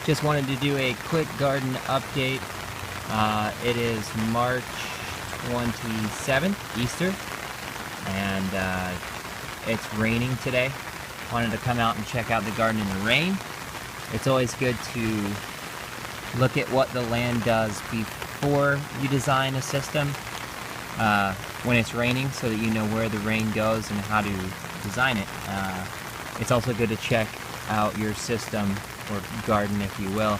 Just wanted to do a quick garden update. It is March 27th, Easter, and it's raining today. Wanted to come out and check out the garden in the rain. It's always good to look at what the land does before you design a system when it's raining, so that you know where the rain goes and how to design it. It's also good to check out your system or garden, if you will,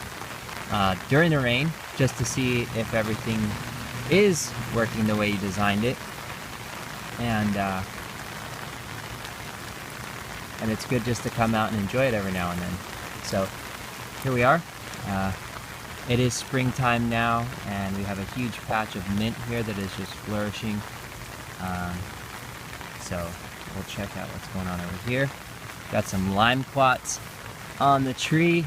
during the rain, just to see if everything is working the way you designed it. And it's good just to come out and enjoy it every now and then. So here we are. It is springtime now, and we have a huge patch of mint here that is just flourishing. So we'll check out what's going on over here. Got some lime clots on the tree.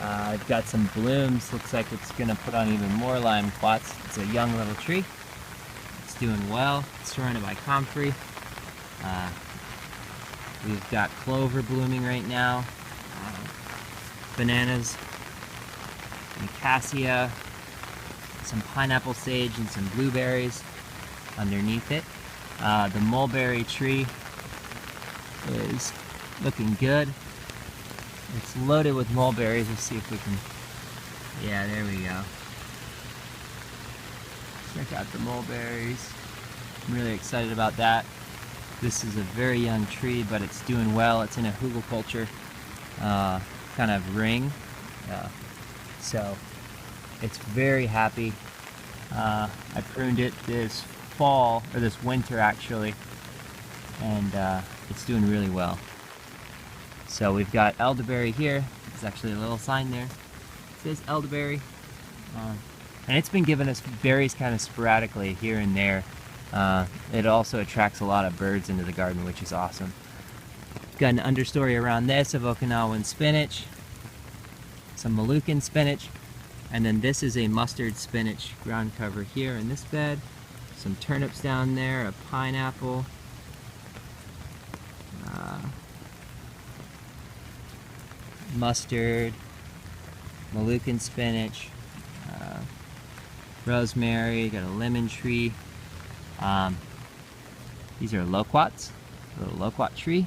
I've got some blooms. Looks like it's gonna put on even more lime clots. It's a young little tree. It's doing well. It's surrounded by comfrey. We've got clover blooming right now. Bananas, and cassia, some pineapple sage, and some blueberries underneath it. The mulberry tree is looking good. It's loaded with mulberries. Let's see if we can... Yeah, there we go. Check out the mulberries. I'm really excited about that. This is a very young tree, but it's doing well. It's in a hugelkultur kind of ring. So it's very happy. I pruned it this fall, or this winter actually, and it's doing really well. So we've got elderberry here. There's actually a little sign there. It says elderberry. And it's been giving us berries kind of sporadically here and there. It also attracts a lot of birds into the garden, which is awesome. Got an understory around this of Okinawan spinach, some Moluccan spinach, and then this is a mustard spinach ground cover here in this bed. Some turnips down there, a pineapple, mustard, Moluccan spinach, rosemary, got a lemon tree. These are loquats, a little loquat tree,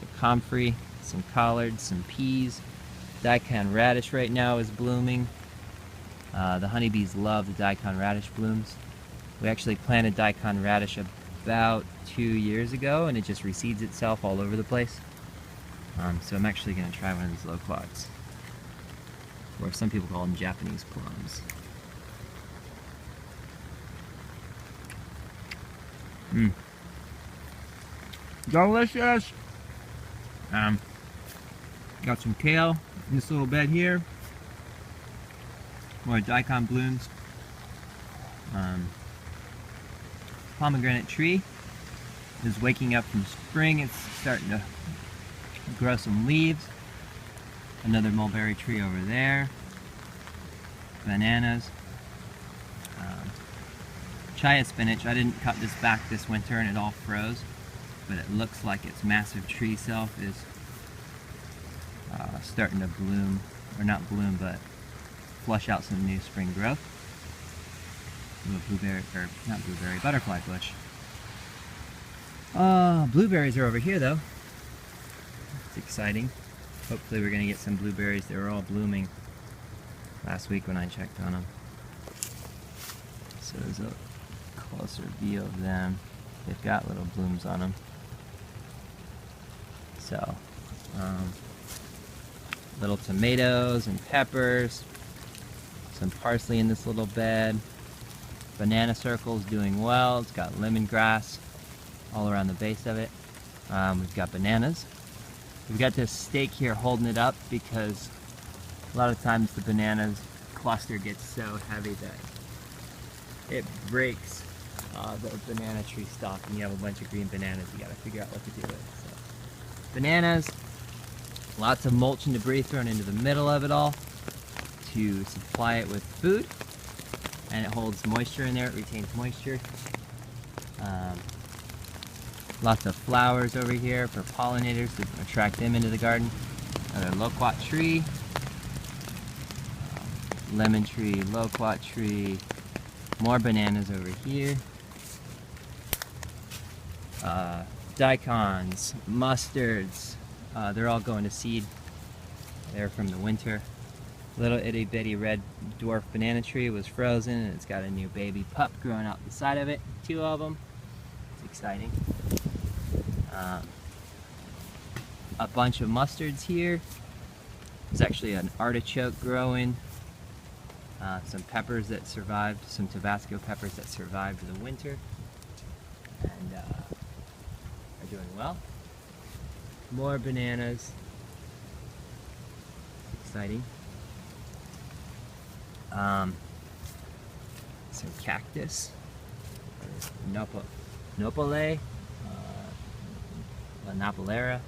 the comfrey, some collards, some peas. Daikon radish right now is blooming. The honeybees love the daikon radish blooms. We actually planted daikon radish about 2 years ago, and it just reseeds itself all over the place. So I'm actually going to try one of these loquats, or some people call them Japanese plums. Delicious! Got some kale in this little bed here. More daikon blooms. Pomegranate tree is waking up from spring. It's starting to grow some leaves. Another mulberry tree over there. Bananas. Chaya spinach. I didn't cut this back this winter and it all froze, but it looks like its massive tree self is starting to bloom, or not bloom, but flush out some new spring growth. Little blueberry, or not blueberry, butterfly bush. Blueberries are over here though. It's exciting. Hopefully we're gonna get some blueberries. They were all blooming last week when I checked on them. So there's a closer view of them. They've got little blooms on them. So, little tomatoes and peppers, some parsley in this little bed. Banana circle's doing well. It's got lemongrass all around the base of it. We've got bananas. We've got this stake here holding it up because a lot of times the bananas cluster gets so heavy that it breaks the banana tree stalk, and you have a bunch of green bananas you gotta figure out what to do with. So, bananas, lots of mulch and debris thrown into the middle of it all to supply it with food, and it holds moisture in there, it retains moisture. Lots of flowers over here for pollinators to attract them into the garden. Another loquat tree. lemon tree, loquat tree, more bananas over here. Daikons, mustards, they're all going to seed. They're from the winter. Little itty bitty red dwarf banana tree was frozen and it's got a new baby pup growing out the side of it. 2 of them. It's exciting. A bunch of mustards here. There's actually an artichoke growing. Some peppers that survived, some Tabasco peppers that survived the winter and are doing well. More bananas. Exciting. Some cactus, nopale, La Napolera.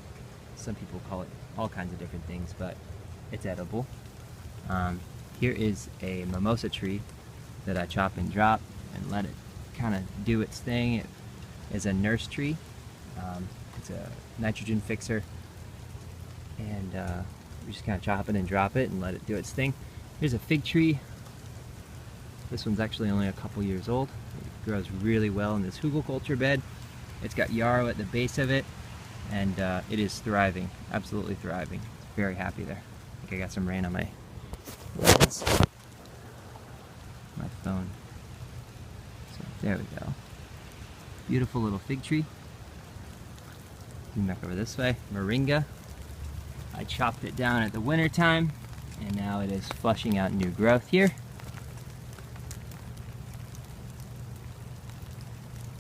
Some people call it all kinds of different things, but it's edible. Here is a mimosa tree that I chop and drop and let it kind of do its thing. It is a nurse tree. It's a nitrogen fixer, and we just kind of chop it and drop it and let it do its thing. Here's a fig tree. This one's actually only a couple years old. It grows really well in this hugelkultur bed. It's got yarrow at the base of it, and it is thriving, absolutely thriving. Very happy there. I think I got some rain on my lens. My phone. So there we go. Beautiful little fig tree. Zoom back over this way. Moringa. I chopped it down at the winter time, and now it is flushing out new growth here.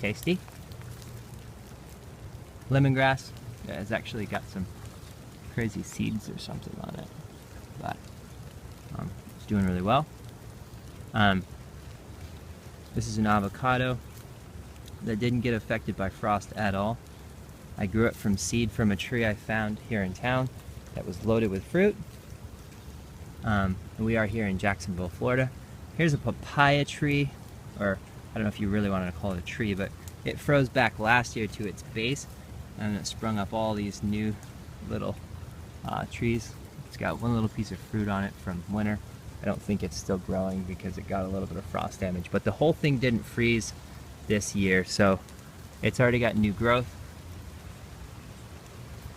Tasty. Lemongrass. Yeah, it's actually got some crazy seeds or something on it, but it's doing really well. This is an avocado that didn't get affected by frost at all. I grew it from seed from a tree I found here in town that was loaded with fruit. And we are here in Jacksonville, Florida. Here's a papaya tree, or I don't know if you really wanted to call it a tree, but it froze back last year to its base, and it sprung up all these new little trees. It's got one little piece of fruit on it from winter. I don't think it's still growing because it got a little bit of frost damage, but the whole thing didn't freeze this year, so it's already got new growth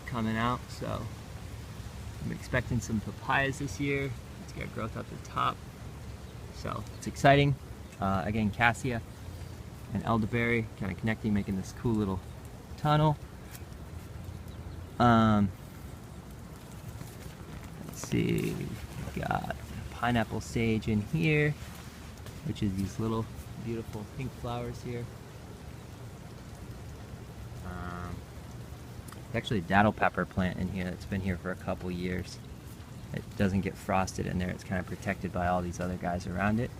coming out. So I'm expecting some papayas this year. It's got growth at the top, so it's exciting. Again, cassia and elderberry kind of connecting, making this cool little tunnel. Let's see, we've got pineapple sage in here, which is these little beautiful pink flowers here. There's actually a daddle pepper plant in here that's been here for a couple years. It doesn't get frosted in there. It's kind of protected by all these other guys around it,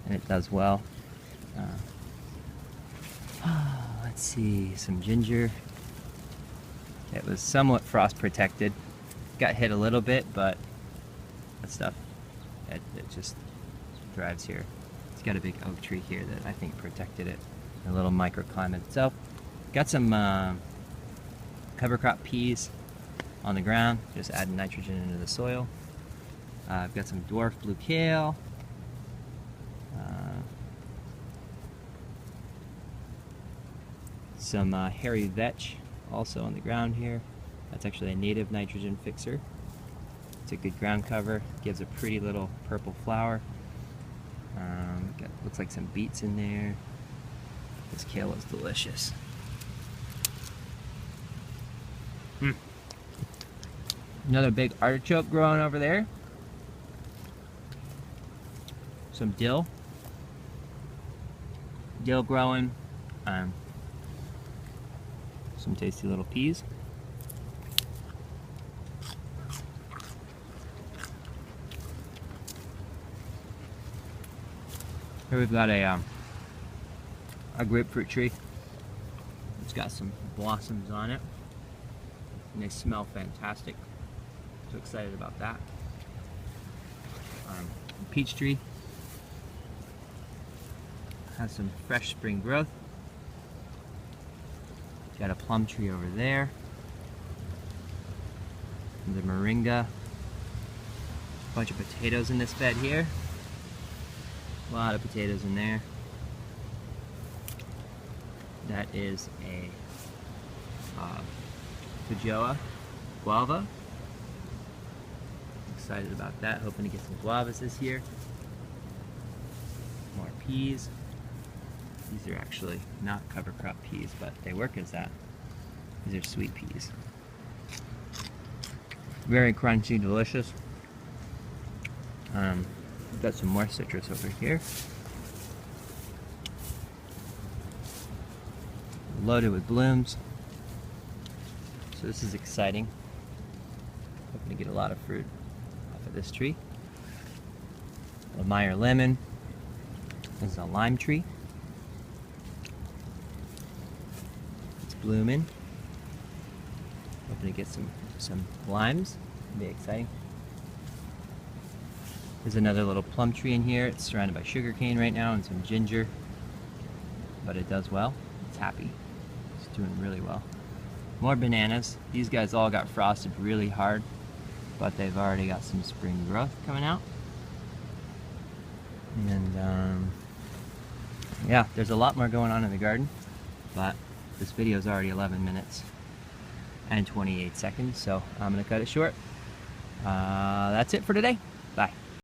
and it does well. Let's see, some ginger. It was somewhat frost protected. Got hit a little bit, but that stuff, it just thrives here. It's got a big oak tree here that I think protected it. A little microclimate itself. Got some cover crop peas on the ground, just adding nitrogen into the soil. I've got some dwarf blue kale. Some hairy vetch also on the ground here. That's actually a native nitrogen fixer. It's a good ground cover, gives a pretty little purple flower. Looks like some beets in there. This kale is delicious. Another big artichoke growing over there. Some dill. Dill growing. Some tasty little peas. Here we've got a grapefruit tree. It's got some blossoms on it, and they smell fantastic. So excited about that. Peach tree has some fresh spring growth. Got a plum tree over there. The moringa. A bunch of potatoes in this bed here. A lot of potatoes in there. That is a feijoa guava. Excited about that. Hoping to get some guavas this year. More peas. These are actually not cover crop peas, but they work as that. These are sweet peas. Very crunchy, delicious. Got some more citrus over here. Loaded with blooms. So this is exciting. Hoping to get a lot of fruit off of this tree. A Meyer lemon. This is a lime tree. It's blooming. Hoping to get some limes. It'll be exciting. There's another little plum tree in here. It's surrounded by sugar cane right now and some ginger, but it does well. It's happy. It's doing really well. More bananas. These guys all got frosted really hard, but they've already got some spring growth coming out. And yeah, there's a lot more going on in the garden, but this video is already 11 minutes and 28 seconds, so I'm gonna cut it short. That's it for today. Bye.